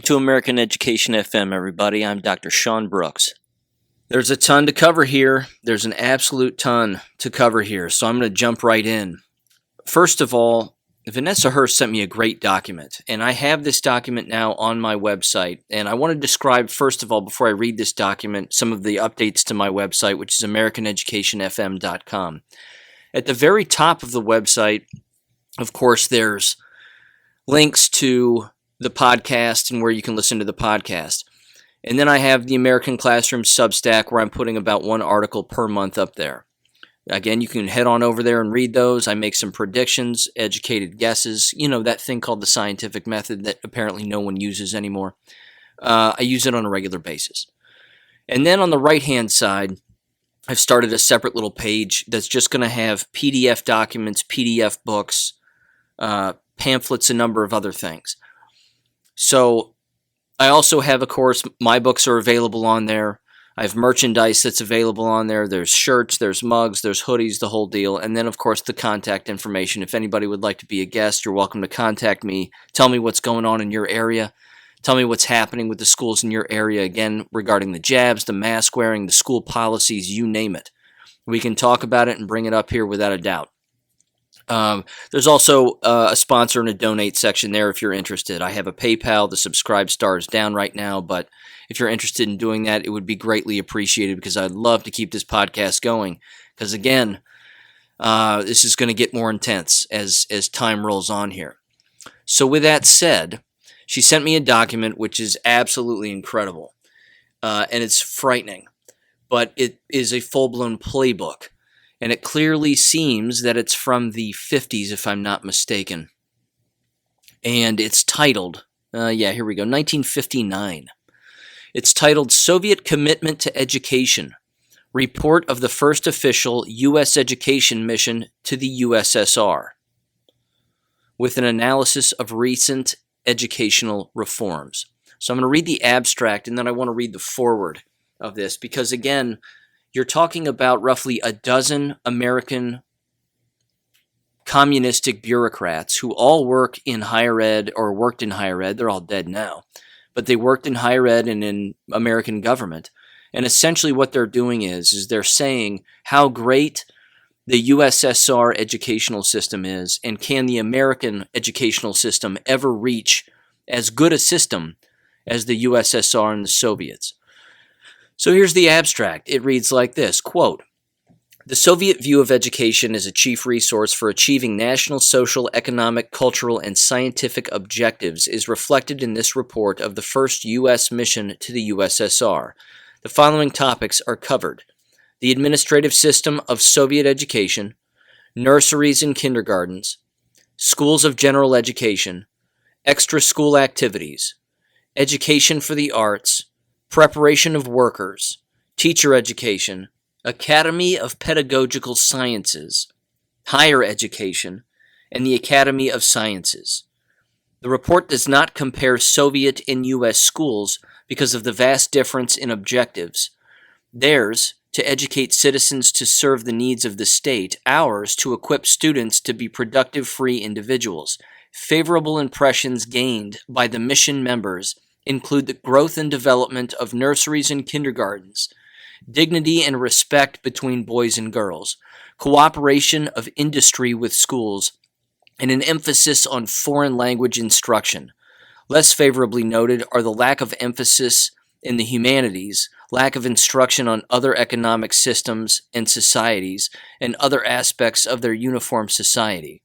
to American Education FM, everybody. I'm Dr. Sean Brooks. There's a ton to cover here. There's an absolute ton to cover here, so I'm going to jump right in. First of all, Vanessa Hurst sent me a great document, and I have this document now on my website, and I want to describe, first of all, before I read this document, some of the updates to my website, which is AmericanEducationFM.com. At the very top of the website, of course, there's links to the podcast and where you can listen to the podcast. And then I have the American Classroom Substack where I'm putting about one article per month up there. Again, you can head on over there and read those. I make some predictions, educated guesses, that thing called the scientific method that apparently no one uses anymore. I use it on a regular basis. And then on the right-hand side, I've started a separate little page that's just going to have PDF documents, PDF books, pamphlets, a number of other things. So I also have, of course, my books are available on there. I have merchandise that's available on there. There's shirts, there's mugs, there's hoodies, the whole deal. And then, of course, the contact information. If anybody would like to be a guest, you're welcome to contact me. Tell me what's going on in your area. Tell me what's happening with the schools in your area, again, regarding the jabs, the mask wearing, the school policies, you name it. We can talk about it and bring it up here without a doubt. There's also a sponsor and a donate section there if you're interested. I have a PayPal. The Subscribe Star is down right now, but if you're interested in doing that, it would be greatly appreciated because I'd love to keep this podcast going. Because again, this is going to get more intense as time rolls on here. So with that said, she sent me a document which is absolutely incredible, and it's frightening, but it is a full-blown playbook. And it clearly seems that it's from the 50s, if I'm not mistaken. And it's titled, here we go, 1959. It's titled Soviet Commitment to Education, Report of the First Official U.S. Education Mission to the U.S.S.R., with an analysis of recent educational reforms. So I'm going to read the abstract, and then I want to read the foreword of this, because again, you're talking about roughly a dozen American communistic bureaucrats who all work in higher ed or worked in higher ed. They're all dead now, but they worked in higher ed and in American government. And essentially what they're doing is they're saying how great the U.S.S.R. educational system is, and can the American educational system ever reach as good a system as the U.S.S.R. and the Soviets. So here's the abstract. It reads like this, quote, "The Soviet view of education as a chief resource for achieving national, social, economic, cultural, and scientific objectives is reflected in this report of the first U.S. mission to the U.S.S.R. The following topics are covered: the administrative system of Soviet education, nurseries and kindergartens, schools of general education, extra-school activities, education for the arts, preparation of workers, teacher education, Academy of Pedagogical Sciences, higher education, and the Academy of Sciences. The report does not compare Soviet and U.S. schools because of the vast difference in objectives. Theirs, to educate citizens to serve the needs of the state, ours, to equip students to be productive free individuals. Favorable impressions gained by the mission members include the growth and development of nurseries and kindergartens, dignity and respect between boys and girls, cooperation of industry with schools, and an emphasis on foreign language instruction. Less favorably noted are the lack of emphasis in the humanities, lack of instruction on other economic systems and societies, and other aspects of their uniform society.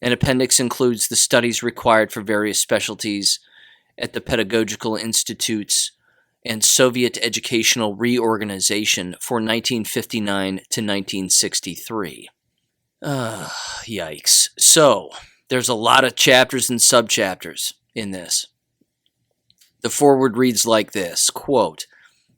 An appendix includes the studies required for various specialties at the pedagogical institutes and Soviet educational reorganization for 1959 to 1963. Yikes. So, there's a lot of chapters and subchapters in this. The foreword reads like this, quote,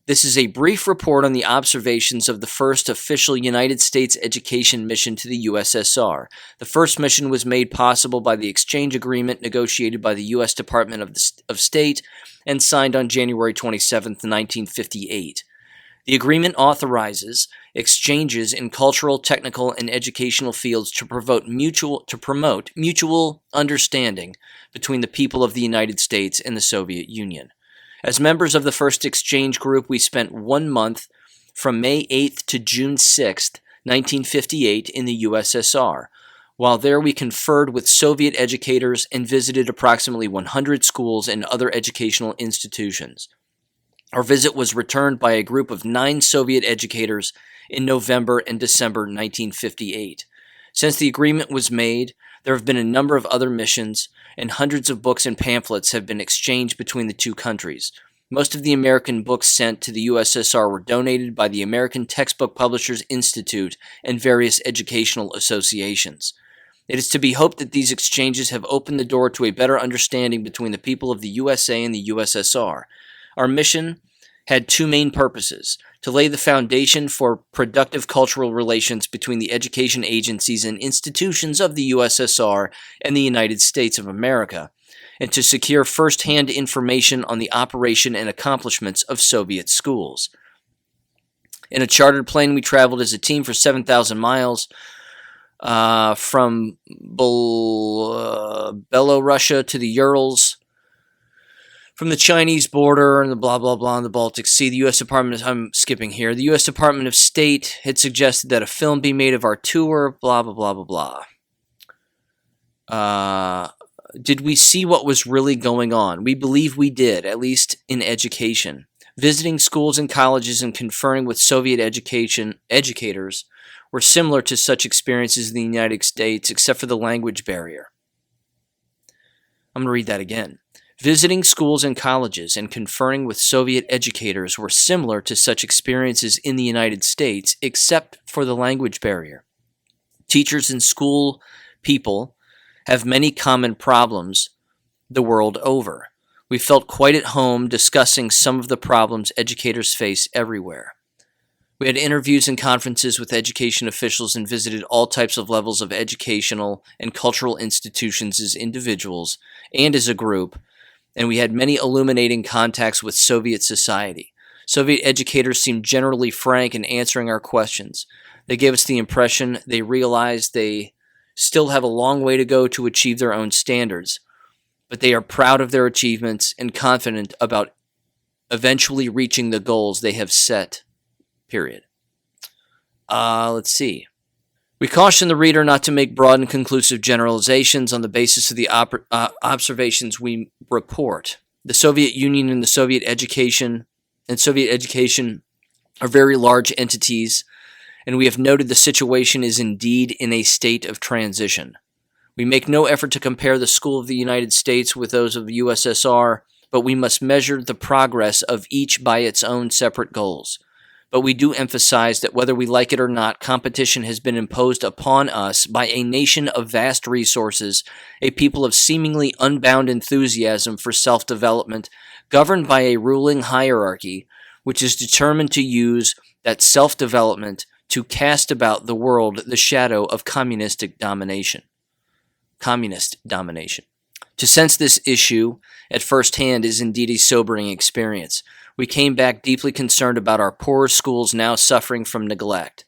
"This is a brief report on the observations of the first official United States education mission to the U.S.S.R. The first mission was made possible by the exchange agreement negotiated by the U.S. Department of State and signed on January 27, 1958. The agreement authorizes exchanges in cultural, technical, and educational fields to promote mutual understanding between the people of the United States and the Soviet Union. As members of the first exchange group, we spent 1 month from May 8th to June 6th, 1958 in the U.S.S.R. While there, we conferred with Soviet educators and visited approximately 100 schools and other educational institutions. Our visit was returned by a group of 9 Soviet educators in November and December 1958. Since the agreement was made, there have been a number of other missions, and hundreds of books and pamphlets have been exchanged between the two countries. Most of the American books sent to the U.S.S.R. were donated by the American Textbook Publishers Institute and various educational associations. It is to be hoped that these exchanges have opened the door to a better understanding between the people of the USA and the U.S.S.R. Our mission had 2 main purposes: to lay the foundation for productive cultural relations between the education agencies and institutions of the U.S.S.R. and the United States of America, and to secure first-hand information on the operation and accomplishments of Soviet schools. In a chartered plane, we traveled as a team for 7,000 miles from Belorussia to the Urals, from the Chinese border and the blah, blah, blah, and the Baltic Sea. The U.S. Department, I'm skipping here, the U.S. Department of State had suggested that a film be made of our tour, blah, blah, blah, blah, blah. Did we see what was really going on? We believe we did, at least in education. Visiting schools and colleges and conferring with Soviet educators were similar to such experiences in the United States, except for the language barrier. I'm going to read that again. Visiting schools and colleges and conferring with Soviet educators were similar to such experiences in the United States, except for the language barrier. Teachers and school people have many common problems the world over. We felt quite at home discussing some of the problems educators face everywhere. We had interviews and conferences with education officials and visited all types of levels of educational and cultural institutions as individuals and as a group, and we had many illuminating contacts with Soviet society. Soviet educators seemed generally frank in answering our questions. They gave us the impression they realized they still have a long way to go to achieve their own standards, but they are proud of their achievements and confident about eventually reaching the goals they have set, period. Let's see. We caution the reader not to make broad and conclusive generalizations on the basis of the observations we report. The Soviet Union and Soviet education are very large entities, and we have noted the situation is indeed in a state of transition. We make no effort to compare the school of the United States with those of the U.S.S.R., but we must measure the progress of each by its own separate goals. But we do emphasize that whether we like it or not, competition has been imposed upon us by a nation of vast resources, a people of seemingly unbound enthusiasm for self-development, governed by a ruling hierarchy, which is determined to use that self-development to cast about the world the shadow of communist domination. To sense this issue at first hand is indeed a sobering experience. We came back deeply concerned about our poorer schools now suffering from neglect.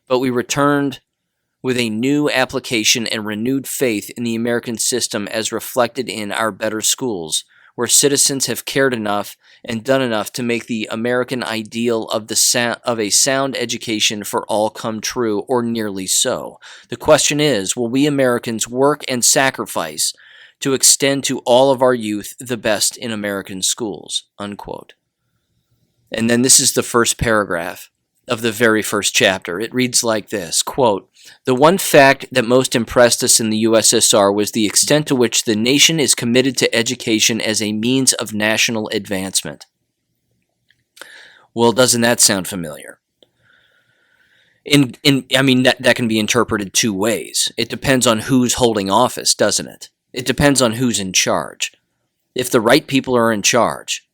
But we returned with a new application and renewed faith in the American system as reflected in our better schools, where citizens have cared enough and done enough to make the American ideal of a sound education for all come true, or nearly so. The question is, will we Americans work and sacrifice to extend to all of our youth the best in American schools? Unquote. And then this is the first paragraph of the very first chapter. It reads like this, quote, "The one fact that most impressed us in the U.S.S.R. was the extent to which the nation is committed to education as a means of national advancement." Well, doesn't that sound familiar? That can be interpreted 2 ways. It depends on who's holding office, doesn't it? It depends on who's in charge. If the right people are in charge,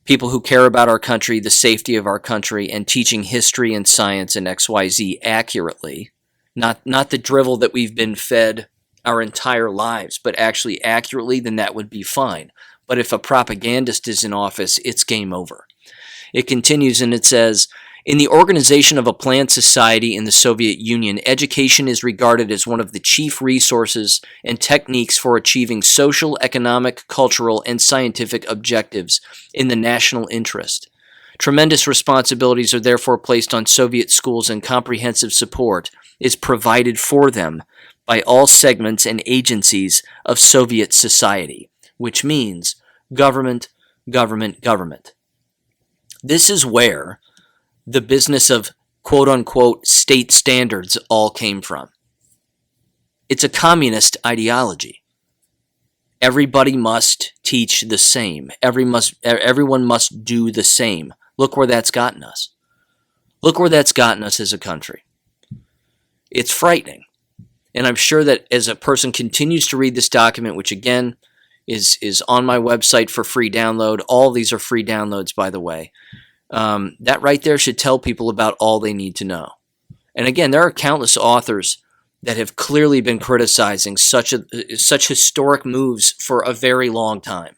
people who care about our country, the safety of our country, and teaching history and science and XYZ accurately, not the drivel that we've been fed our entire lives, but actually accurately, then that would be fine. But if a propagandist is in office, it's game over. It continues and it says, in the organization of a planned society in the Soviet Union, education is regarded as one of the chief resources and techniques for achieving social, economic, cultural, and scientific objectives in the national interest. Tremendous responsibilities are therefore placed on Soviet schools, and comprehensive support is provided for them by all segments and agencies of Soviet society, which means government, government, government. This is where the business of quote-unquote state standards all came from. It's a communist ideology. Everybody must teach the same. Everyone must do the same. Look where that's gotten us. Look where that's gotten us as a country. It's frightening. And I'm sure that as a person continues to read this document, which again is on my website for free download, all these are free downloads, by the way, that right there should tell people about all they need to know. And again, there are countless authors that have clearly been criticizing such historic moves for a very long time,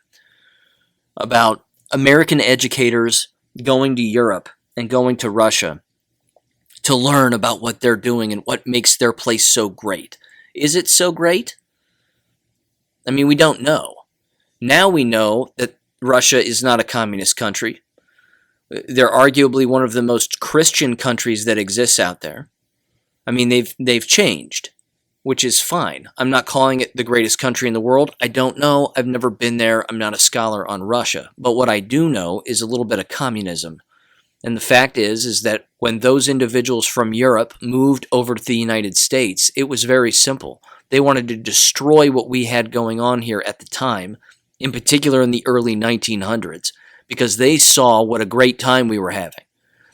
about American educators going to Europe and going to Russia to learn about what they're doing and what makes their place so great. Is it so great? I mean, we don't know. Now we know that Russia is not a communist country. They're arguably one of the most Christian countries that exists out there. I mean, they've changed, which is fine. I'm not calling it the greatest country in the world. I don't know. I've never been there. I'm not a scholar on Russia. But what I do know is a little bit of communism. And the fact is that when those individuals from Europe moved over to the United States, it was very simple. They wanted to destroy what we had going on here at the time, in particular in the early 1900s, because they saw what a great time we were having.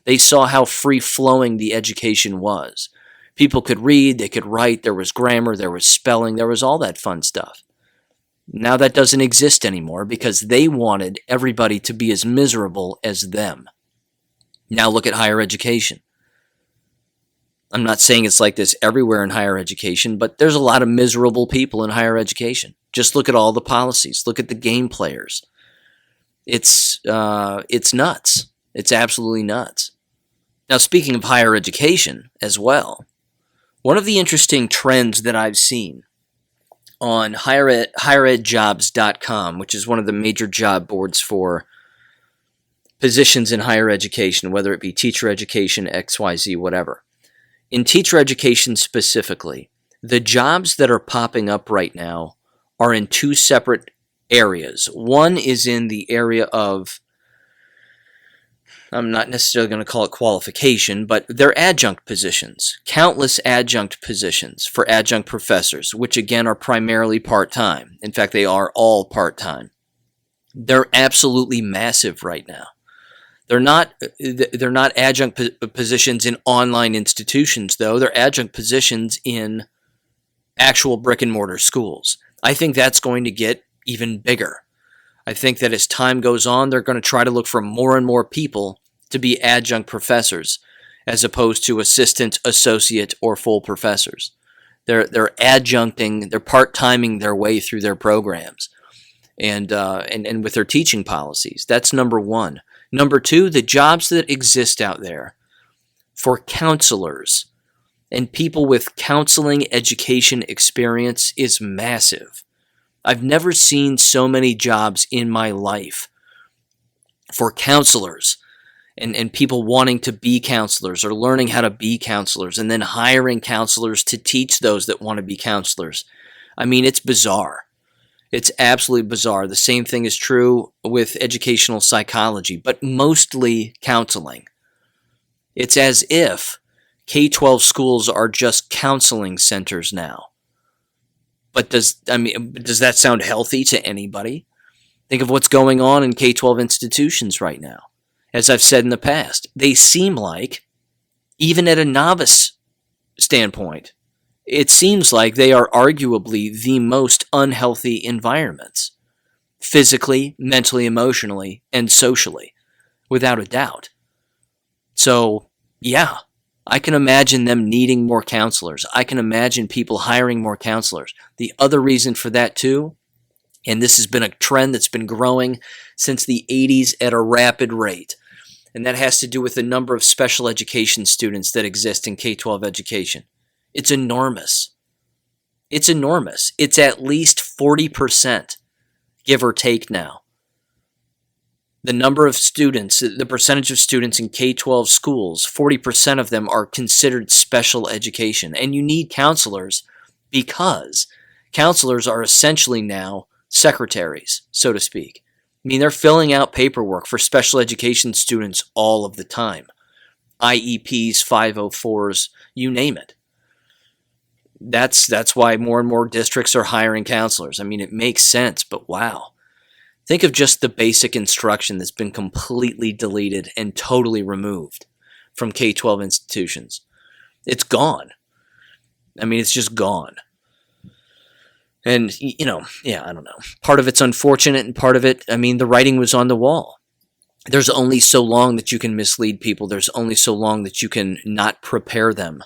They saw how free-flowing the education was. People could read, they could write, there was grammar, there was spelling, there was all that fun stuff. Now that doesn't exist anymore because they wanted everybody to be as miserable as them. Now look at higher education. I'm not saying it's like this everywhere in higher education, but there's a lot of miserable people in higher education. Just look at all the policies. Look at the game players. It's nuts. It's absolutely nuts. Now, speaking of higher education as well, one of the interesting trends that I've seen on higheredjobs.com, which is one of the major job boards for positions in higher education, whether it be teacher education, XYZ, whatever. In teacher education specifically, the jobs that are popping up right now are in two separate areas. One is in the area of, I'm not necessarily going to call it qualification, but they're adjunct positions. Countless adjunct positions for adjunct professors, which again are primarily part-time. In fact, they are all part-time. They're absolutely massive right now. They're not adjunct positions in online institutions, though. They're adjunct positions in actual brick-and-mortar schools. I think that's going to get even bigger. I think that as time goes on, they're going to try to look for more and more people to be adjunct professors as opposed to assistant, associate, or full professors. They're adjuncting, they're part-timing their way through their programs and with their teaching policies. That's number one. Number two, the jobs that exist out there for counselors and people with counseling education experience is massive. I've never seen so many jobs in my life for counselors and people wanting to be counselors or learning how to be counselors and then hiring counselors to teach those that want to be counselors. I mean, it's bizarre. It's absolutely bizarre. The same thing is true with educational psychology, but mostly counseling. It's as if K-12 schools are just counseling centers now. But does that sound healthy to anybody? Think of what's going on in K-12 institutions right now. As I've said in the past, they seem like, even at a novice standpoint, it seems like they are arguably the most unhealthy environments, physically, mentally, emotionally, and socially, without a doubt. So, yeah, I can imagine them needing more counselors. I can imagine people hiring more counselors. The other reason for that, too, and this has been a trend that's been growing since the 80s at a rapid rate, and that has to do with the number of special education students that exist in K-12 education. It's enormous. It's enormous. It's at least 40%, give or take now. The number of students, the percentage of students in K-12 schools, 40% of them are considered special education. And you need counselors because counselors are essentially now secretaries, so to speak. I mean, they're filling out paperwork for special education students all of the time. IEPs, 504s, you name it. That's why more and more districts are hiring counselors. I mean, it makes sense, but wow. Think of just the basic instruction that's been completely deleted and totally removed from K-12 institutions. It's gone. I mean, it's just gone. And, I don't know. Part of it's unfortunate and part of it, I mean, the writing was on the wall. There's only so long that you can mislead people. There's only so long that you can not prepare them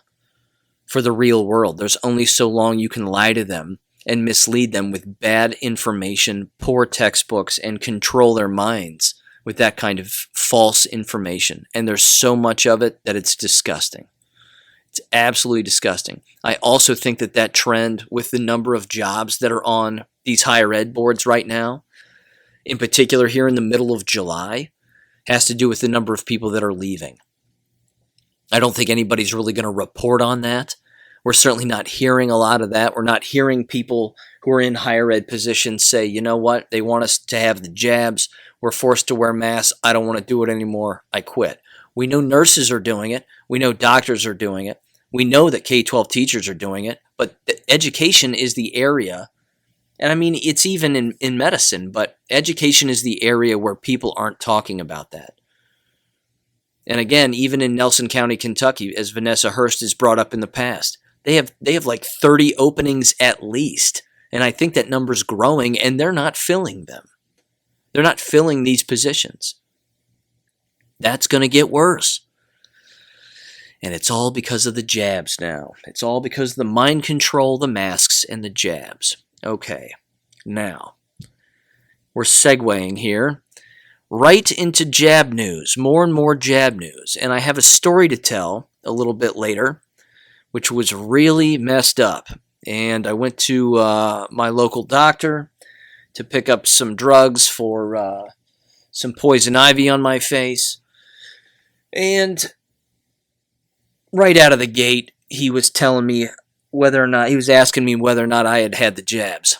for the real world. There's only so long you can lie to them and mislead them with bad information, poor textbooks, and control their minds with that kind of false information. And there's so much of it that it's disgusting. It's absolutely disgusting. I also think that trend with the number of jobs that are on these higher ed boards right now, in particular here in the middle of July, has to do with the number of people that are leaving. I don't think anybody's really going to report on that. We're certainly not hearing a lot of that. We're not hearing people who are in higher ed positions say, you know what, they want us to have the jabs. We're forced to wear masks. I don't want to do it anymore. I quit. We know nurses are doing it. We know doctors are doing it. We know that K-12 teachers are doing it. But education is the area, and I mean, it's even in medicine, but education is the area where people aren't talking about that. And again, even in Nelson County, Kentucky, as Vanessa Hurst has brought up in the past, they have like 30 openings at least. And I think that number's growing, and they're not filling them. They're not filling these positions. That's going to get worse. And it's all because of the jabs now. It's all because of the mind control, the masks, and the jabs. Okay, now, we're segueing here right into jab news, more and more jab news. And I have a story to tell a little bit later, which was really messed up. And I went to my local doctor to pick up some drugs for some poison ivy on my face. And right out of the gate, he was telling me he was asking me whether or not I had had the jabs.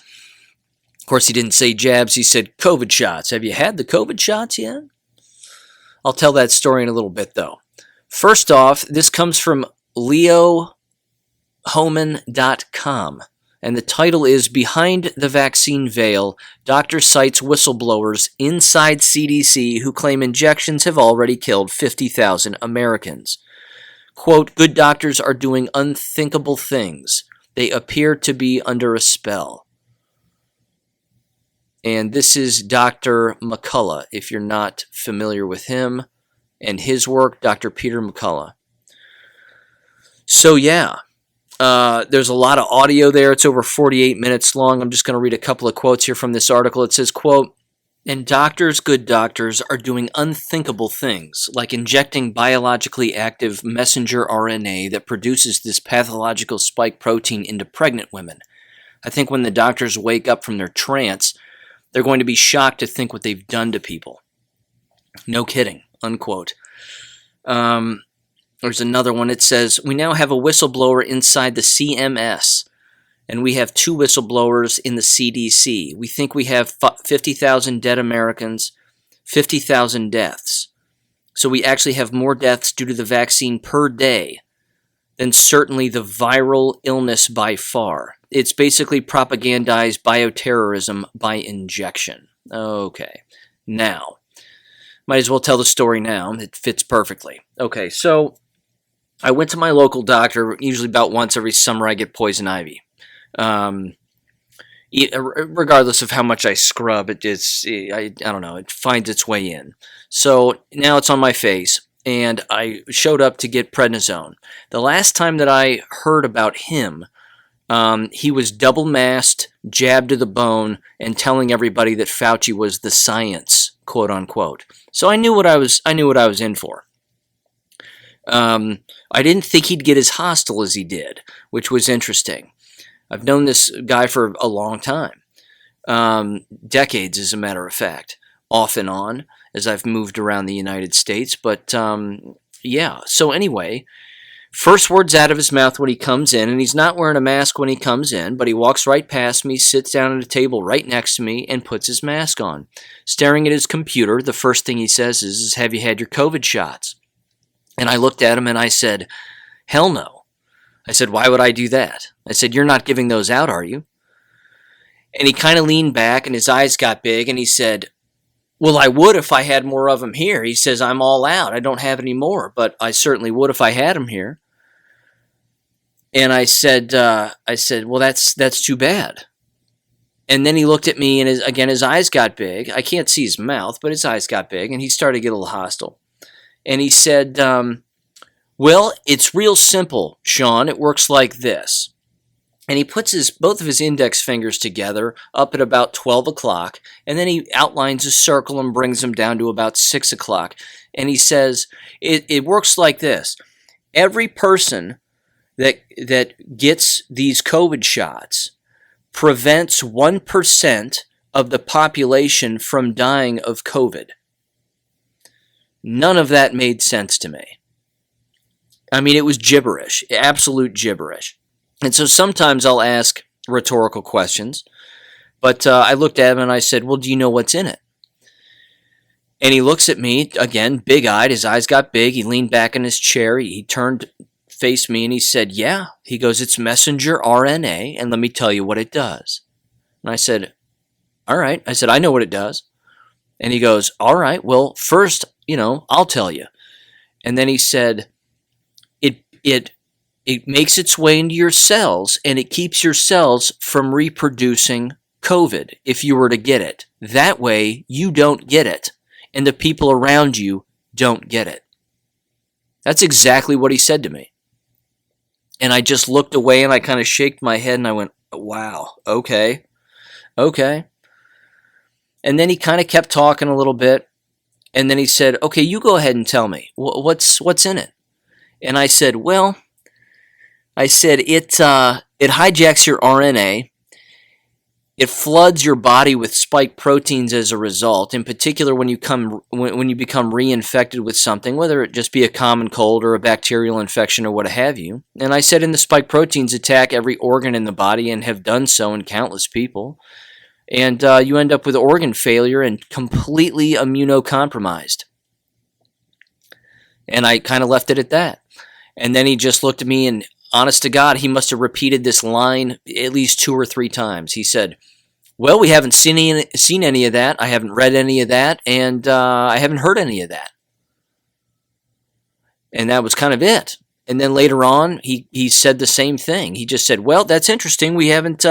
Of course, he didn't say jabs, he said COVID shots. Have you had the COVID shots yet? I'll tell that story in a little bit, though. First off, this comes from leohoman.com, and the title is Behind the Vaccine Veil, Doctor Cites Whistleblowers Inside CDC Who Claim Injections Have Already Killed 50,000 Americans. Quote, good doctors are doing unthinkable things. They appear to be under a spell. And this is Dr. McCullough, if you're not familiar with him and his work, Dr. Peter McCullough. So yeah, there's a lot of audio there. It's over 48 minutes long. I'm just going to read a couple of quotes here from this article. It says, quote, and doctors, good doctors, are doing unthinkable things, like injecting biologically active messenger RNA that produces this pathological spike protein into pregnant women. I think when the doctors wake up from their trance, they're going to be shocked to think what they've done to people. No kidding, unquote. There's another one. It says, we now have a whistleblower inside the CMS, and we have 2 whistleblowers in the CDC. We think we have 50,000 dead Americans, 50,000 deaths. So we actually have more deaths due to the vaccine per day than certainly the viral illness by far. It's basically propagandized bioterrorism by injection. Okay, now, might as well tell the story now. It fits perfectly. Okay, so I went to my local doctor. Usually about once every summer I get poison ivy. Regardless of how much I scrub, I don't know, it finds its way in. So now it's on my face, and I showed up to get prednisone. The last time that I heard about him, he was double masked, jabbed to the bone, and telling everybody that Fauci was the science quote unquote. So I knew what I was in for. I didn't think he'd get as hostile as he did, which was interesting. I've known this guy for a long time, decades as a matter of fact, off and on as I've moved around the United States. But yeah, so anyway, first words out of his mouth when he comes in, and he's not wearing a mask when he comes in, but he walks right past me, sits down at a table right next to me, and puts his mask on. Staring at his computer, the first thing he says is, have you had your COVID shots? And I looked at him and I said, hell no. I said, why would I do that? I said, you're not giving those out, are you? And he kind of leaned back and his eyes got big and he said, well, I would if I had more of them here. He says, I'm all out. I don't have any more, but I certainly would if I had them here. And I said, well, that's too bad. And then he looked at me and his eyes got big. I can't see his mouth, but his eyes got big and he started to get a little hostile. And he said, well, it's real simple, Sean. It works like this. And he puts both of his index fingers together up at about 12 o'clock, and then he outlines a circle and brings them down to about 6 o'clock. And he says, it works like this. Every person that gets these COVID shots prevents 1% of the population from dying of COVID. None of that made sense to me. I mean, it was gibberish, absolute gibberish. And so sometimes I'll ask rhetorical questions, but I looked at him and I said, well, do you know what's in it? And he looks at me, again, big-eyed, his eyes got big, he leaned back in his chair, he turned, faced me, and he said, yeah. He goes, it's messenger RNA, and let me tell you what it does. And I said, all right. I said, I know what it does. And he goes, all right, well, first, I'll tell you. And then he said, it makes its way into your cells, and it keeps your cells from reproducing COVID if you were to get it. That way, you don't get it, and the people around you don't get it. That's exactly what he said to me. And I just looked away, and I kind of shaked my head, and I went, wow, okay. And then he kind of kept talking a little bit, and then he said, okay, you go ahead and tell me, what's in it? And I said, well, it hijacks your RNA. It floods your body with spike proteins as a result. In particular, when you become reinfected with something, whether it just be a common cold or a bacterial infection or what have you. And I said, and the spike proteins attack every organ in the body and have done so in countless people. And you end up with organ failure and completely immunocompromised. And I kind of left it at that. And then he just looked at me, and honest to God, he must have repeated this line at least 2 or 3 times. He said, well, we haven't seen any of that. I haven't read any of that, and I haven't heard any of that. And that was kind of it. And then later on, he said the same thing. He just said, well, that's interesting. We haven't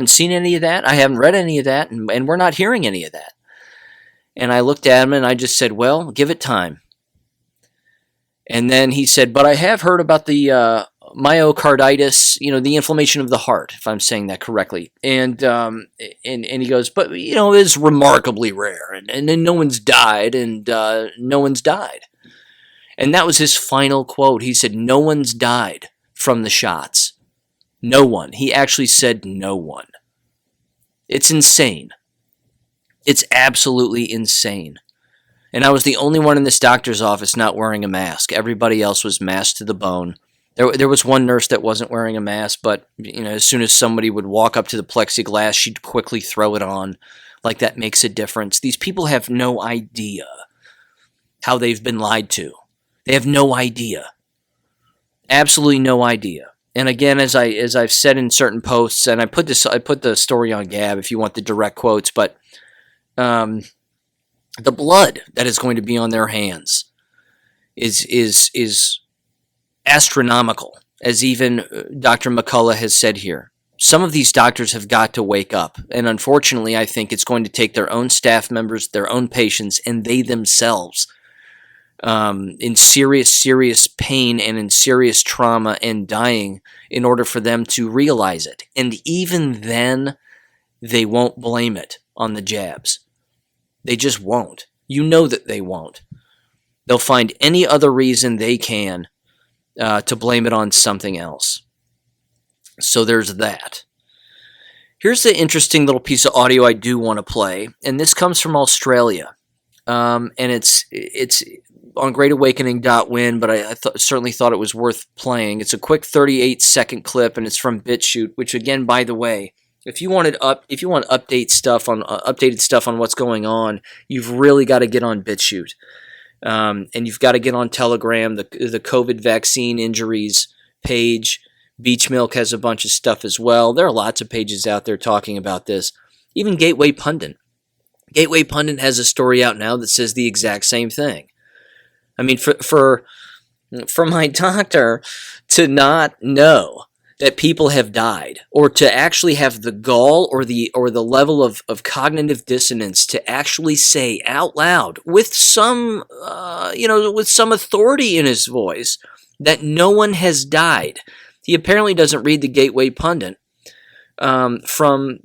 seen any of that. I haven't read any of that, and we're not hearing any of that. And I looked at him, and I just said, well, give it time. And then he said, but I have heard about the myocarditis, the inflammation of the heart, if I'm saying that correctly. And he goes, but, it's remarkably rare. And no one's died, and no one's died. And that was his final quote. He said, no one's died from the shots. No one. He actually said no one. It's insane. It's absolutely insane. And I was the only one in this doctor's office not wearing a mask. Everybody else was masked to the bone. There was one nurse that wasn't wearing a mask, but as soon as somebody would walk up to the plexiglass, she'd quickly throw it on. Like that makes a difference. These people have no idea how they've been lied to. They have no idea. Absolutely no idea. And again, as I've said in certain posts, and I put the story on Gab if you want the direct quotes, but the blood that is going to be on their hands is astronomical, as even Dr. McCullough has said here. Some of these doctors have got to wake up, and unfortunately, I think it's going to take their own staff members, their own patients, and they themselves in serious pain and in serious trauma and dying in order for them to realize it. And even then, they won't blame it on the jabs. They just won't. You know that they won't. They'll find any other reason they can to blame it on something else. So there's that. Here's the interesting little piece of audio I do want to play, and this comes from Australia, and it's on greatawakening.win, but I certainly thought it was worth playing. It's a quick 38-second clip, and it's from BitChute, which, again, by the way, if you want updated stuff on what's going on, you've really got to get on BitChute, and you've got to get on Telegram, the COVID vaccine injuries page. Beach Milk has a bunch of stuff as well. There are lots of pages out there talking about this. Even Gateway Pundit. Gateway Pundit has a story out now that says the exact same thing. I mean, for my doctor to not know that people have died, or to actually have the gall or the level of cognitive dissonance to actually say out loud with some authority in his voice that no one has died. He apparently doesn't read the Gateway Pundit from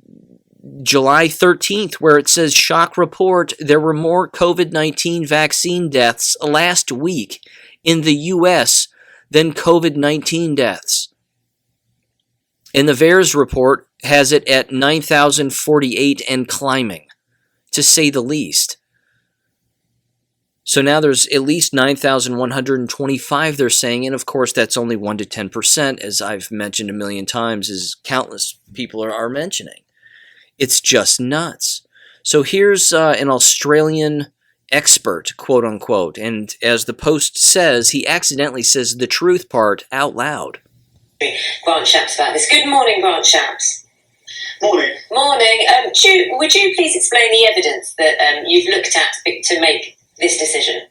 July 13th, where it says, shock report, there were more COVID-19 vaccine deaths last week in the U.S. than COVID-19 deaths. And the VAERS report has it at 9,048 and climbing, to say the least. So now there's at least 9,125, they're saying, and of course that's only 1 to 10%, as I've mentioned a million times, as countless people are mentioning. It's just nuts. So here's an Australian expert, quote unquote, and as the Post says, he accidentally says the truth part out loud. Grant Shapps about this. Good morning, Grant Shapps. Morning. Morning. Would you please explain the evidence that you've looked at to make this decision?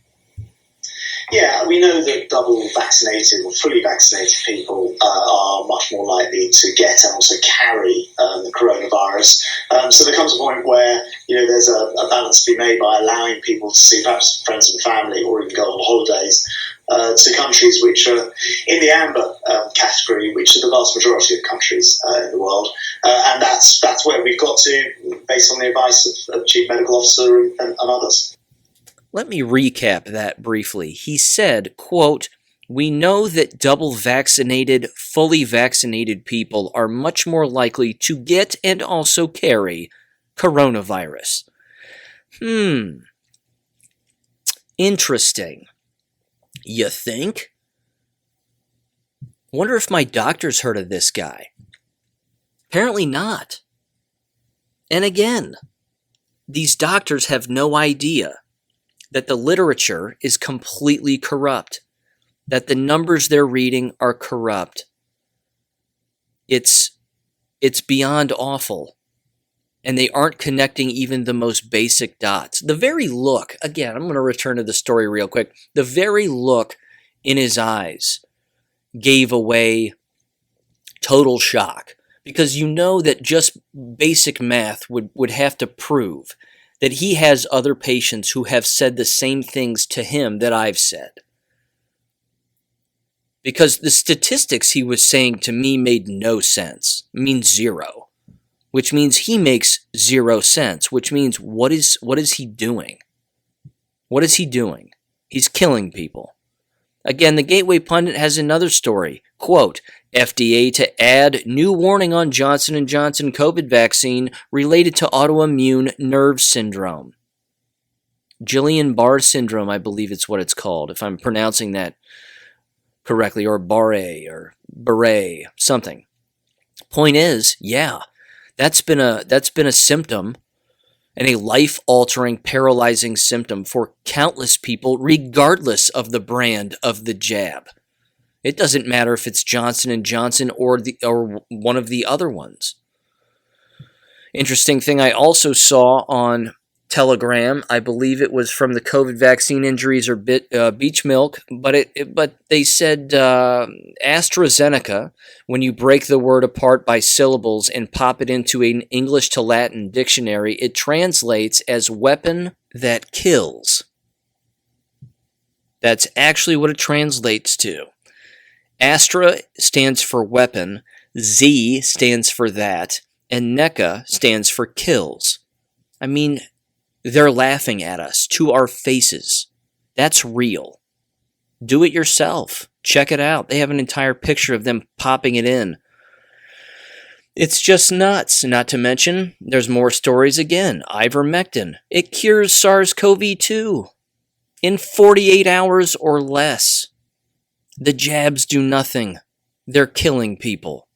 Yeah, we know that double vaccinated or fully vaccinated people are much more likely to get and also carry the coronavirus. So there comes a point where there's a balance to be made by allowing people to see perhaps friends and family or even go on holidays to countries which are in the amber category, which are the vast majority of countries in the world. And that's where we've got to, based on the advice of Chief Medical Officer and others. Let me recap that briefly. He said, quote, we know that double vaccinated, fully vaccinated people are much more likely to get and also carry coronavirus. Interesting. You think? Wonder if my doctor's heard of this guy. Apparently not. And again, these doctors have no idea that the literature is completely corrupt, that the numbers they're reading are corrupt. It's beyond awful. And they aren't connecting even the most basic dots. The very look, again, I'm going to return to the story real quick. The very look in his eyes gave away total shock. Because you know that just basic math would have to prove that he has other patients who have said the same things to him that I've said. Because the statistics he was saying to me made no sense. It means zero. Which means he makes 0 sense. Which means what is he doing? What is he doing? He's killing people. Again, the Gateway Pundit has another story. Quote, FDA to add new warning on Johnson & Johnson COVID vaccine related to autoimmune nerve syndrome. Guillain-Barré syndrome, I believe it's what it's called, if I'm pronouncing that correctly, or Barré, or Barré, something. Point is, yeah, that's been a symptom, and a life-altering, paralyzing symptom for countless people, regardless of the brand of the jab. It doesn't matter if it's Johnson & Johnson or one of the other ones. Interesting thing I also saw on Telegram, I believe it was from the COVID vaccine injuries or Beach Milk, but they said AstraZeneca, when you break the word apart by syllables and pop it into an English to Latin dictionary, it translates as weapon that kills. That's actually what it translates to. Astra stands for weapon, Z stands for that, and NECA stands for kills. I mean, They're laughing at us to our faces. That's real. Do it yourself. Check it out. They have an entire picture of them popping it in. It's just nuts. Not to mention, there's more stories again. Ivermectin. It cures SARS-CoV-2 in 48 hours or less. The jabs do nothing. They're killing people.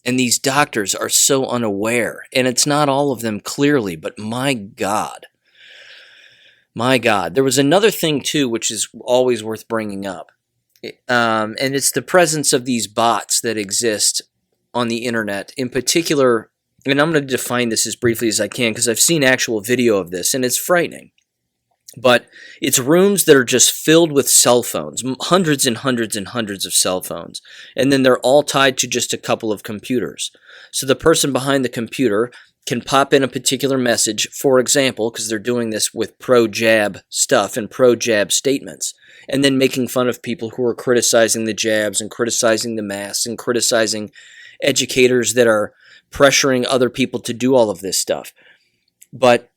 And these doctors are so unaware. And it's not all of them, clearly, but my God. My God. There was another thing, too, which is always worth bringing up. And it's the presence of these bots that exist on the internet. In particular, and I'm going to define this as briefly as I can because I've seen actual video of this, and it's frightening. But it's rooms that are just filled with cell phones, hundreds and hundreds and hundreds of cell phones. And then they're all tied to just a couple of computers. So the person behind the computer can pop in a particular message, for example, because they're doing this with pro-jab stuff and pro-jab statements, and then making fun of people who are criticizing the jabs and criticizing the masks and criticizing educators that are pressuring other people to do all of this stuff. But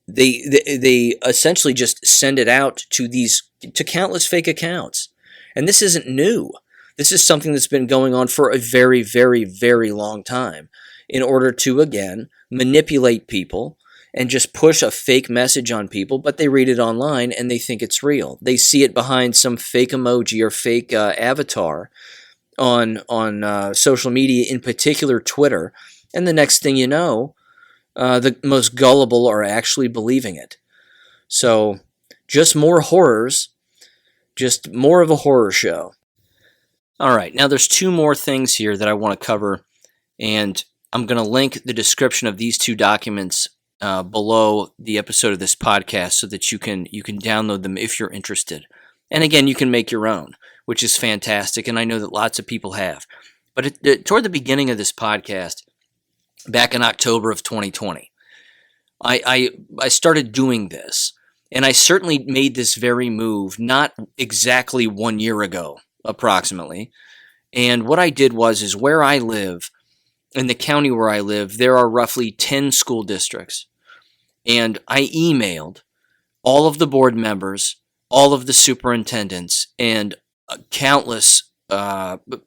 they essentially just send it out to countless fake accounts. And this isn't new. This is something that's been going on for a very, very, very long time in order to, again, manipulate people and just push a fake message on people, but they read it online and they think it's real. They see it behind some fake emoji or fake avatar on social media, in particular Twitter, and the next thing you know, the most gullible are actually believing it. So, just more horrors, just more of a horror show. All right, now there's two more things here that I want to cover, and I'm going to link the description of these two documents below the episode of this podcast so that you can download them if you're interested. And again, you can make your own, which is fantastic, and I know that lots of people have. But toward the beginning of this podcast, back in October of 2020, I started doing this, and I certainly made this very move not exactly 1 year ago, approximately. And what I did is where I live, in the county where I live, there are roughly 10 school districts. And I emailed all of the board members, all of the superintendents, and countless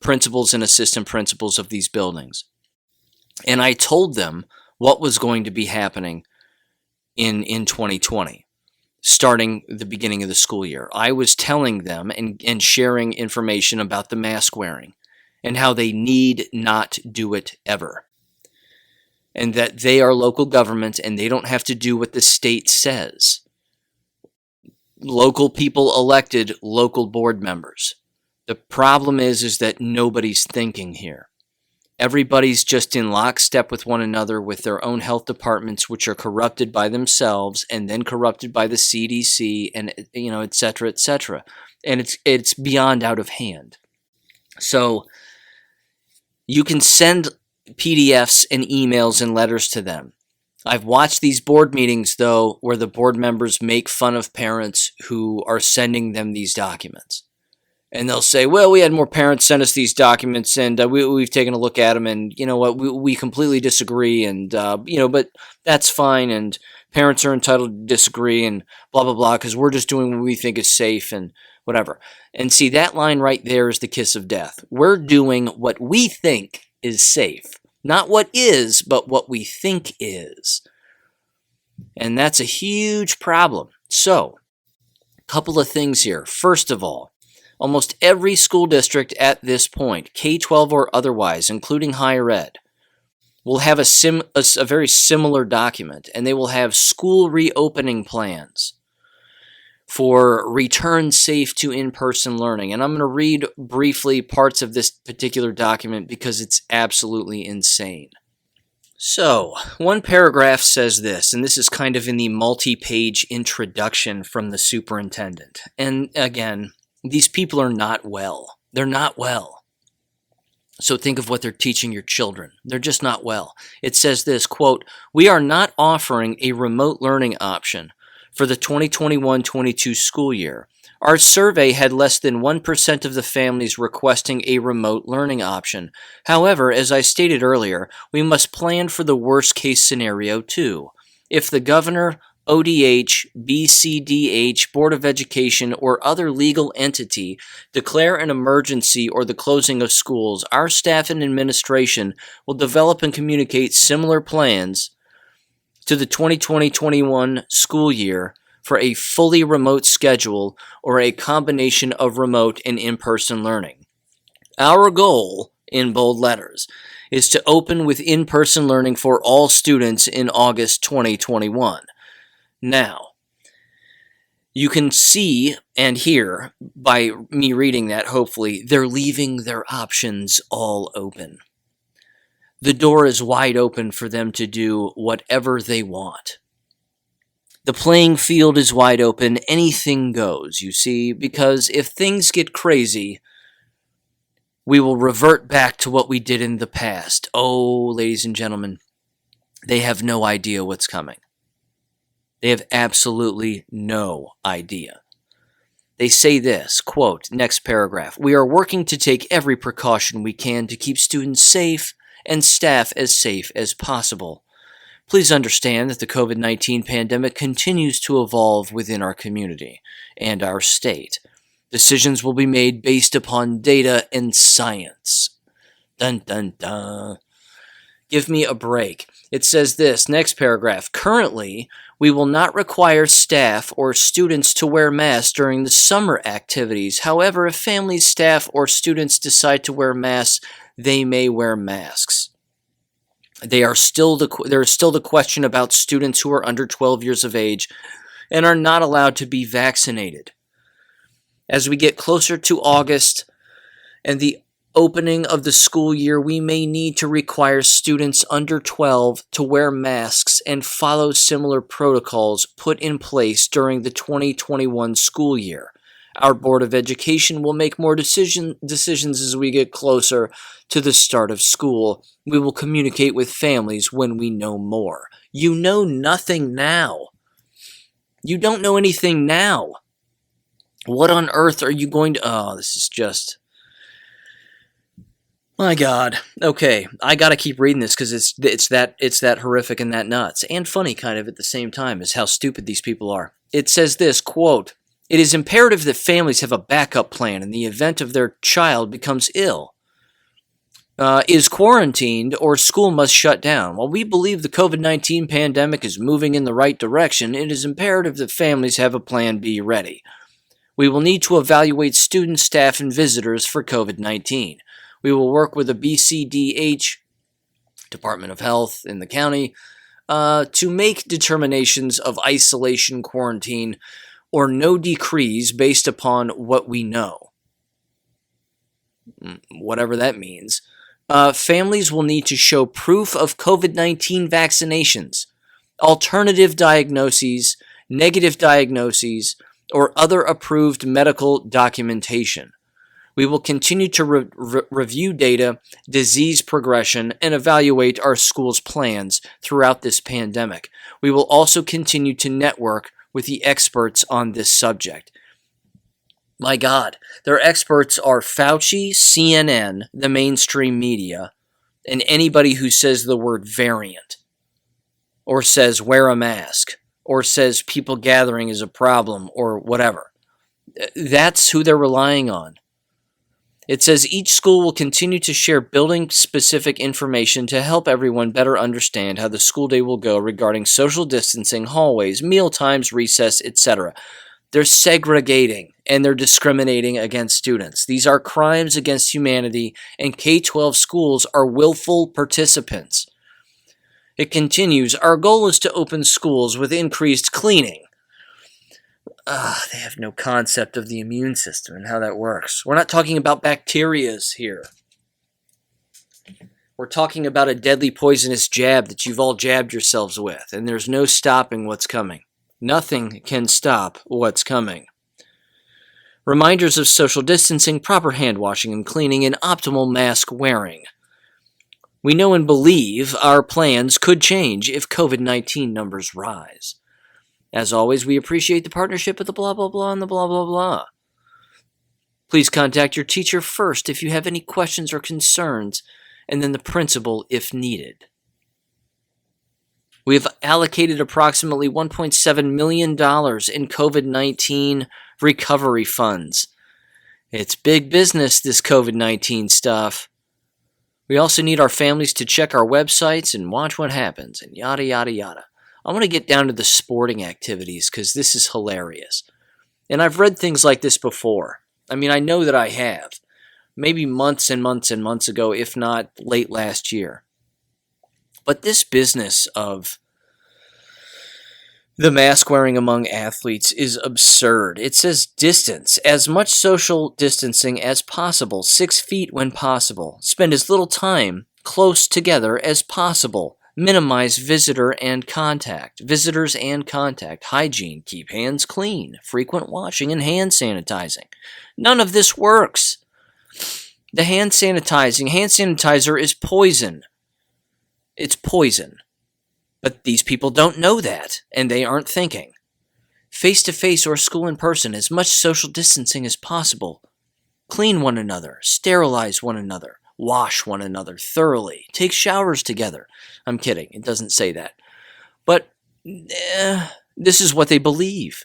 principals and assistant principals of these buildings. And I told them what was going to be happening in 2020, starting the beginning of the school year. I was telling them and sharing information about the mask wearing and how they need not do it ever. And that they are local government and they don't have to do what the state says. Local people elected local board members. The problem is that nobody's thinking here. Everybody's just in lockstep with one another with their own health departments, which are corrupted by themselves and then corrupted by the CDC and, et cetera, et cetera. And it's beyond out of hand. So you can send PDFs and emails and letters to them. I've watched these board meetings, though, where the board members make fun of parents who are sending them these documents. And they'll say, well, we had more parents send us these documents, and we've taken a look at them, and you know what, we completely disagree, and, but that's fine, and parents are entitled to disagree, and blah, blah, blah, because we're just doing what we think is safe, and whatever. And see, that line right there is the kiss of death. We're doing what we think is safe. Not what is, but what we think is. And that's a huge problem. So, a couple of things here. First of all, almost every school district at this point, K-12 or otherwise, including higher ed, will have a very similar document, and they will have school reopening plans for return safe to in-person learning. And I'm going to read briefly parts of this particular document because it's absolutely insane. So, one paragraph says this, and this is kind of in the multi-page introduction from the superintendent. And again, these people are not well. They're not well. So think of what they're teaching your children. They're just not well. It says this, quote, "We are not offering a remote learning option for the 2021-22 school year. Our survey had less than 1% of the families requesting a remote learning option. However, as I stated earlier, we must plan for the worst case scenario too. If the governor ODH, BCDH, Board of Education, or other legal entity declare an emergency or the closing of schools, our staff and administration will develop and communicate similar plans to the 2020-21 school year for a fully remote schedule or a combination of remote and in-person learning. Our goal, in bold letters, is to open with in-person learning for all students in August 2021. Now, you can see and hear by me reading that, hopefully, they're leaving their options all open. The door is wide open for them to do whatever they want. The playing field is wide open. Anything goes, you see, because if things get crazy, we will revert back to what we did in the past. Oh, ladies and gentlemen, they have no idea what's coming. They have absolutely no idea. They say this, quote, next paragraph, "We are working to take every precaution we can to keep students safe and staff as safe as possible. Please understand that the COVID-19 pandemic continues to evolve within our community and our state. Decisions will be made based upon data and science." Dun, dun, dun. Give me a break. It says this, next paragraph, "Currently, we will not require staff or students to wear masks during the summer activities. However, if families, staff, or students decide to wear masks, they may wear masks. There is still the question about students who are under 12 years of age and are not allowed to be vaccinated. As we get closer to August and the opening of the school year, we may need to require students under 12 to wear masks and follow similar protocols put in place during the 2021 school year. Our Board of Education will make more decisions as we get closer to the start of school. We will communicate with families when we know more." You know nothing now. You don't know anything now. What on earth are you going to... Oh, this is just... My God. Okay, I gotta keep reading this because it's that horrific and that nuts and funny kind of at the same time is how stupid these people are. It says this, quote, "It is imperative that families have a backup plan in the event of their child becomes ill, is quarantined, or school must shut down. While we believe the COVID-19 pandemic is moving in the right direction, it is imperative that families have a plan B ready. We will need to evaluate students, staff, and visitors for COVID-19. We will work with the BCDH, Department of Health in the county, to make determinations of isolation, quarantine, or no decrees based upon what we know." Whatever that means. Families will need to show proof of COVID-19 vaccinations, alternative diagnoses, negative diagnoses, or other approved medical documentation. We will continue to review data, disease progression, and evaluate our school's plans throughout this pandemic. We will also continue to network with the experts on this subject. My God, their experts are Fauci, CNN, the mainstream media, and anybody who says the word variant, or says wear a mask, or says people gathering is a problem, or whatever. That's who they're relying on. It says each school will continue to share building-specific information to help everyone better understand how the school day will go regarding social distancing, hallways, meal times, recess, etc. They're segregating and they're discriminating against students. These are crimes against humanity, and K-12 schools are willful participants. It continues, "Our goal is to open schools with increased cleaning." They have no concept of the immune system and how that works. We're not talking about bacterias here. We're talking about a deadly poisonous jab that you've all jabbed yourselves with, and there's no stopping what's coming. Nothing can stop what's coming. Reminders of social distancing, proper hand washing and cleaning, and optimal mask wearing. We know and believe our plans could change if COVID-19 numbers rise. As always, we appreciate the partnership of the blah, blah, blah, and the blah, blah, blah. Please contact your teacher first if you have any questions or concerns, and then the principal if needed. We have allocated approximately $1.7 million in COVID-19 recovery funds. It's big business, this COVID-19 stuff. We also need our families to check our websites and watch what happens, and yada, yada, yada. I want to get down to the sporting activities because this is hilarious. And I've read things like this before. I mean, I know that I have. Maybe months and months and months ago, if not late last year. But this business of the mask wearing among athletes is absurd. It says distance, as much social distancing as possible, 6 feet when possible. Spend as little time close together as possible. Minimize visitors and contact. Hygiene, keep hands clean. Frequent washing and hand sanitizing. None of this works. The hand sanitizer is poison. It's poison. But these people don't know that, and they aren't thinking. Face-to-face or school in person, as much social distancing as possible. Clean one another, sterilize one another, wash one another thoroughly, take showers together. I'm kidding, it doesn't say that. But this is what they believe.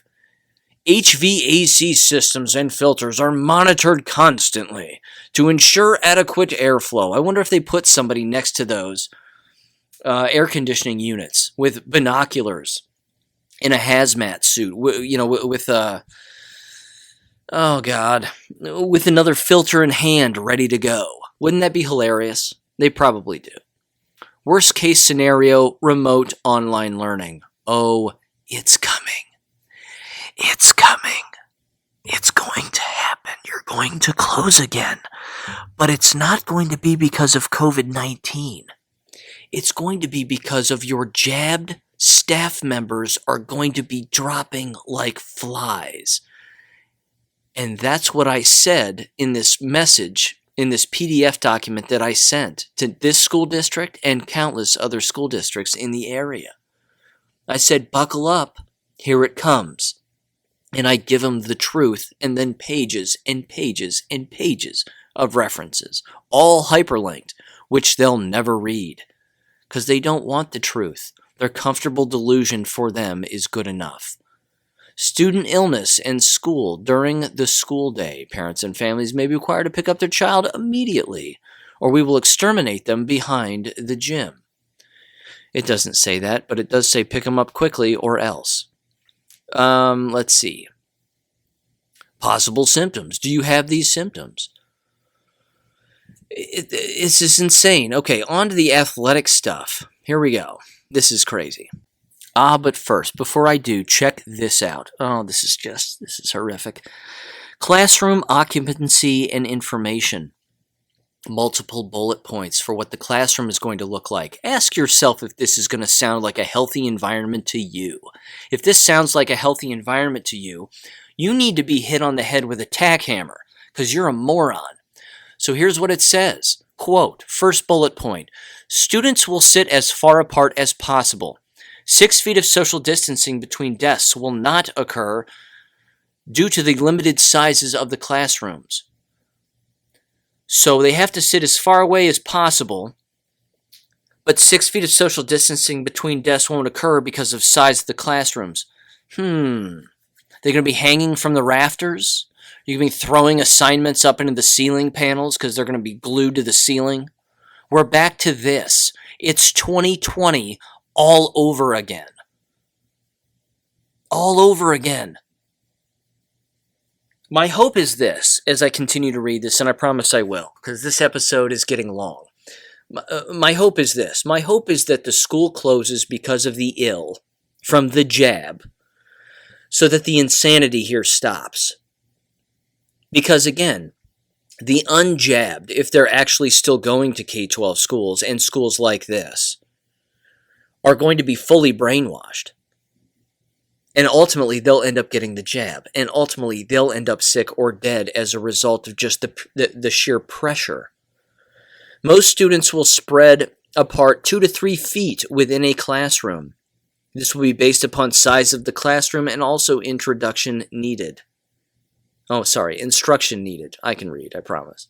HVAC systems and filters are monitored constantly to ensure adequate airflow. I wonder if they put somebody next to those air conditioning units with binoculars in a hazmat suit, with another filter in hand ready to go. Wouldn't that be hilarious? They probably do. Worst case scenario, remote online learning. Oh, it's coming. It's coming. It's going to happen. You're going to close again. But it's not going to be because of COVID-19. It's going to be because of your jabbed staff members are going to be dropping like flies. And that's what I said in this message, in this PDF document that I sent to this school district and countless other school districts in the area. I said, buckle up, here it comes. And I give them the truth and then pages and pages and pages of references, all hyperlinked, which they'll never read. Because they don't want the truth. Their comfortable delusion for them is good enough. Student illness and school during the school day. Parents and families may be required to pick up their child immediately, or we will exterminate them behind the gym. It doesn't say that, but it does say pick them up quickly or else. Let's see. Possible symptoms. Do you have these symptoms? This is insane. Okay, on to the athletic stuff. Here we go. This is crazy. But first, before I do, check this out. Oh, this is horrific. Classroom occupancy and information. Multiple bullet points for what the classroom is going to look like. Ask yourself if this is going to sound like a healthy environment to you. If this sounds like a healthy environment to you, you need to be hit on the head with a tack hammer, because you're a moron. So here's what it says. Quote, first bullet point, students will sit as far apart as possible. 6 feet of social distancing between desks will not occur due to the limited sizes of the classrooms. So they have to sit as far away as possible, but 6 feet of social distancing between desks won't occur because of size of the classrooms. They're going to be hanging from the rafters? You're going to be throwing assignments up into the ceiling panels because they're going to be glued to the ceiling? We're back to this. It's 2020 all over again. All over again. My hope is this, as I continue to read this, and I promise I will, because this episode is getting long. My hope is this. My hope is that the school closes because of the ill from the jab, so that the insanity here stops. Because again, the unjabbed, if they're actually still going to K-12 schools and schools like this, are going to be fully brainwashed. And ultimately, they'll end up getting the jab. And ultimately, they'll end up sick or dead as a result of just the sheer pressure. Most students will spread apart 2 to 3 feet within a classroom. This will be based upon size of the classroom and also introduction needed. instruction needed. I can read, I promise.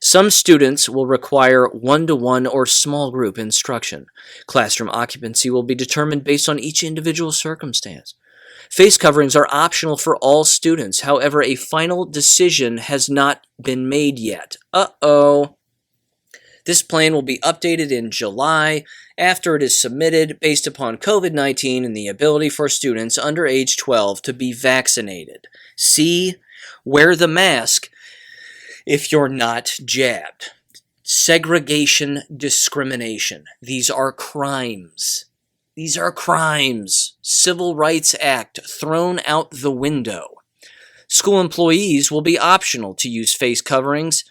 Some students will require one-to-one or small group instruction. Classroom occupancy will be determined based on each individual circumstance. Face coverings are optional for all students. However, a final decision has not been made yet. Uh-oh. This plan will be updated in July after it is submitted based upon COVID-19 and the ability for students under age 12 to be vaccinated. See, wear the mask if you're not jabbed. Segregation, discrimination. These are crimes. These are crimes. Civil Rights Act thrown out the window. School employees will be optional to use face coverings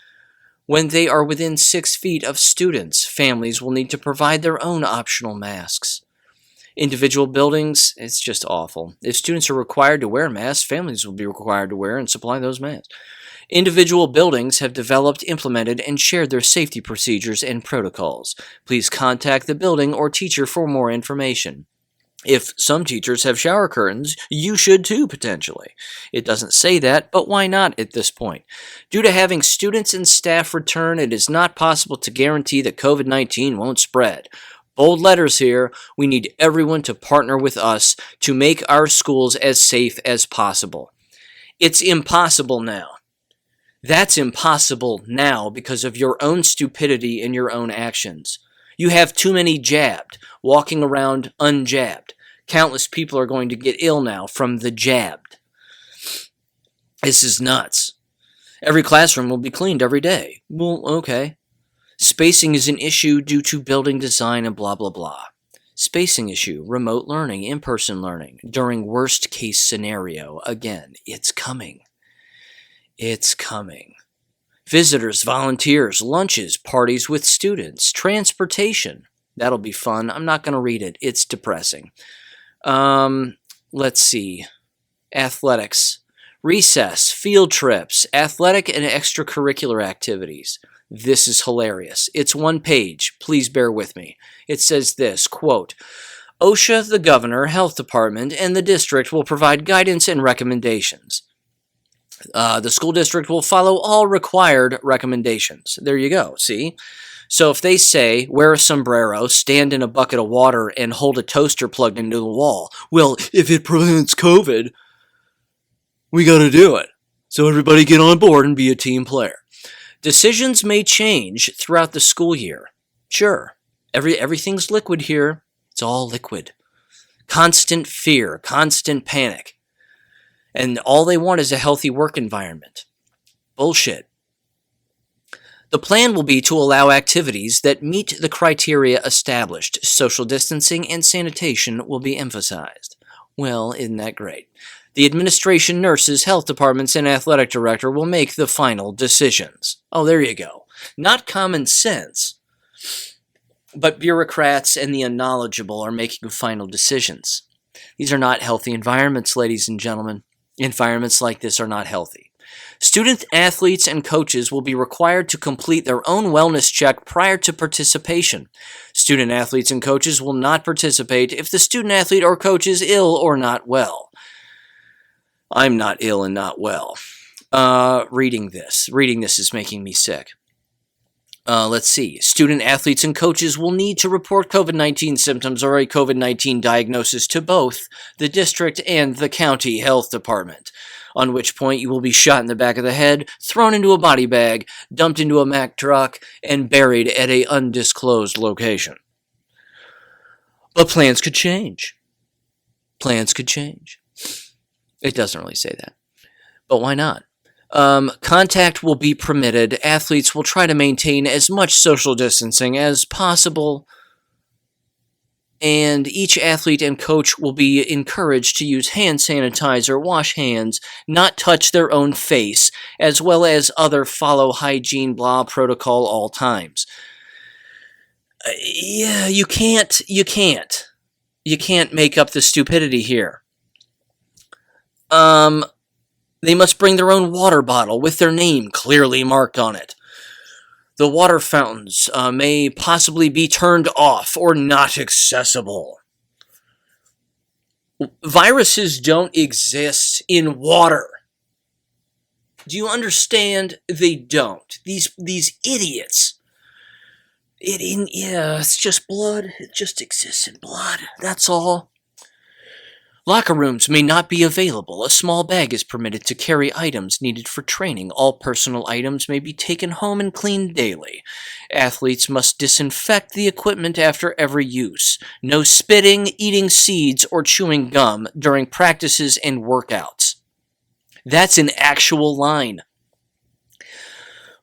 when they are within 6 feet of students. Families will need to provide their own optional masks. Individual buildings, it's just awful. If students are required to wear masks, families will be required to wear and supply those masks. Individual buildings have developed, implemented, and shared their safety procedures and protocols. Please contact the building or teacher for more information. If some teachers have shower curtains, you should too, potentially. It doesn't say that, but why not at this point? Due to having students and staff return, it is not possible to guarantee that COVID-19 won't spread. Bold letters here. We need everyone to partner with us to make our schools as safe as possible. It's impossible now. That's impossible now because of your own stupidity and your own actions. You have too many jabbed, walking around unjabbed. Countless people are going to get ill now from the jabbed. This is nuts. Every classroom will be cleaned every day. Well, okay. Spacing is an issue due to building design and blah, blah, blah. Spacing issue, remote learning, in-person learning. During worst case scenario, again, it's coming. It's coming. Visitors, volunteers, lunches, parties with students, transportation. That'll be fun. I'm not going to read it. It's depressing. Let's see. Athletics. Recess, field trips, athletic and extracurricular activities. This is hilarious. It's one page. Please bear with me. It says this, quote, OSHA, the governor, health department, and the district will provide guidance and recommendations. The school district will follow all required recommendations. There you go, see? So if they say, wear a sombrero, stand in a bucket of water, and hold a toaster plugged into the wall, well, if it prevents COVID, we got to do it. So everybody get on board and be a team player. Decisions may change throughout the school year. Sure, everything's liquid here. It's all liquid. Constant fear, constant panic. And all they want is a healthy work environment. Bullshit. The plan will be to allow activities that meet the criteria established. Social distancing and sanitation will be emphasized. Well, isn't that great? The administration, nurses, health departments, and athletic director will make the final decisions. Oh, there you go. Not common sense, but bureaucrats and the unknowledgeable are making final decisions. These are not healthy environments, ladies and gentlemen. Environments like this are not healthy. Student athletes and coaches will be required to complete their own wellness check prior to participation. Student athletes and coaches will not participate if the student athlete or coach is ill or not well. I'm not ill and not well. Reading this is making me sick. Let's see. Student athletes and coaches will need to report COVID-19 symptoms or a COVID-19 diagnosis to both the district and the county health department, on which point you will be shot in the back of the head, thrown into a body bag, dumped into a Mack truck, and buried at an undisclosed location. But plans could change. Plans could change. It doesn't really say that. But why not? Contact will be permitted. Athletes will try to maintain as much social distancing as possible. And each athlete and coach will be encouraged to use hand sanitizer, wash hands, not touch their own face, as well as other follow hygiene blah protocol all times. Yeah, you can't make up the stupidity here. They must bring their own water bottle with their name clearly marked on it. The water fountains may possibly be turned off or not accessible. Viruses don't exist in water. Do you understand? They don't. These idiots. It's just blood. It just exists in blood. That's all. Locker rooms may not be available. A small bag is permitted to carry items needed for training. All personal items may be taken home and cleaned daily. Athletes must disinfect the equipment after every use. No spitting, eating seeds, or chewing gum during practices and workouts. That's an actual line.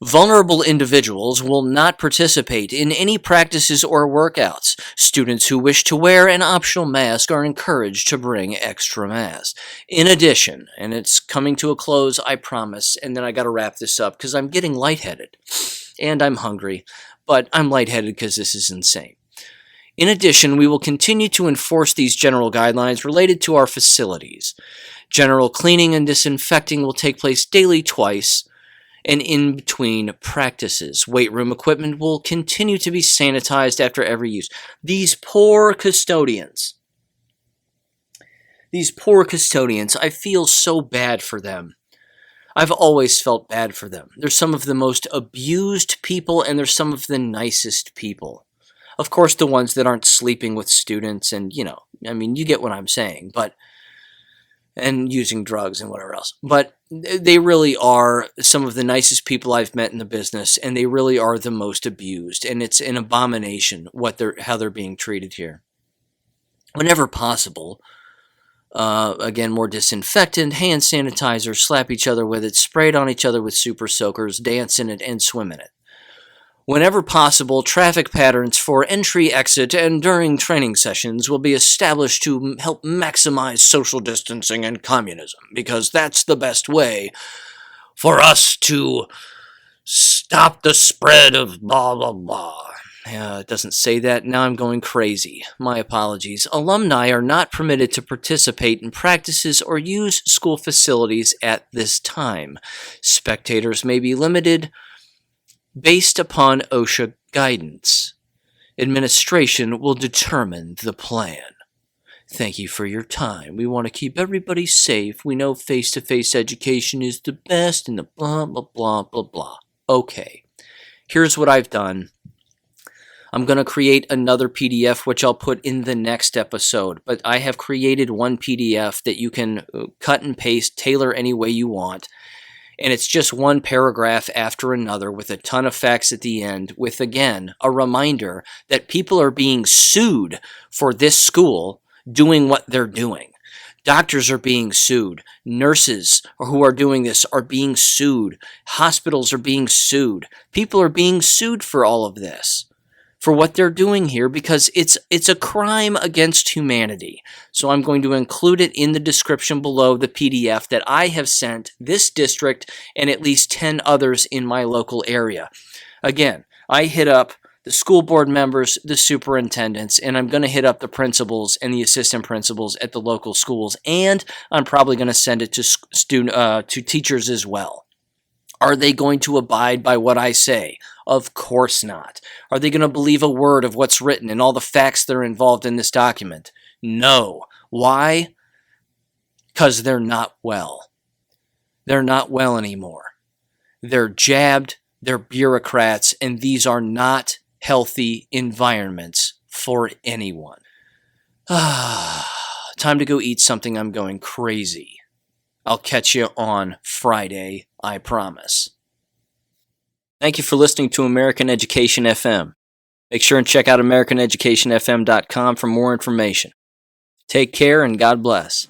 Vulnerable individuals will not participate in any practices or workouts. Students who wish to wear an optional mask are encouraged to bring extra masks. In addition, and it's coming to a close, I promise, and then I got to wrap this up because I'm getting lightheaded and I'm hungry, but I'm lightheaded because this is insane. In addition, we will continue to enforce these general guidelines related to our facilities. General cleaning and disinfecting will take place daily twice, and in between practices. Weight room equipment will continue to be sanitized after every use. These poor custodians, I feel so bad for them. I've always felt bad for them. They're some of the most abused people, and they're some of the nicest people. Of course, the ones that aren't sleeping with students and, you get what I'm saying, and using drugs and whatever else. But they really are some of the nicest people I've met in the business, and they really are the most abused. And it's an abomination how they're being treated here. Whenever possible, again, more disinfectant, hand sanitizer, slap each other with it, spray it on each other with super soakers, dance in it, and swim in it. Whenever possible, traffic patterns for entry, exit, and during training sessions will be established to help maximize social distancing and communism, because that's the best way for us to stop the spread of blah, blah, blah. It doesn't say that. Now I'm going crazy. My apologies. Alumni are not permitted to participate in practices or use school facilities at this time. Spectators may be limited based upon OSHA guidance. Administration will determine the plan. Thank you for your time. We want to keep everybody safe. We know face-to-face education is the best and the blah, blah, blah, blah, blah. Okay, here's what I've done. I'm going to create another PDF, which I'll put in the next episode. But I have created one PDF that you can cut and paste, tailor any way you want. And it's just one paragraph after another with a ton of facts at the end, with, again, a reminder that people are being sued for this school doing what they're doing. Doctors are being sued. Nurses who are doing this are being sued. Hospitals are being sued. People are being sued for all of this, for what they're doing here, because it's a crime against humanity. So I'm going to include it in the description below, the PDF that I have sent this district and at least 10 others in my local area. Again, I hit up the school board members, the superintendents, and I'm going to hit up the principals and the assistant principals at the local schools, and I'm probably going to send it to teachers as well. Are they going to abide by what I say? Of course not. Are they going to believe a word of what's written and all the facts that are involved in this document? No. Why? Because they're not well. They're not well anymore. They're jabbed, they're bureaucrats, and these are not healthy environments for anyone. Time to go eat something. I'm going crazy. I'll catch you on Friday, I promise. Thank you for listening to American Education FM. Make sure and check out AmericanEducationFM.com for more information. Take care and God bless.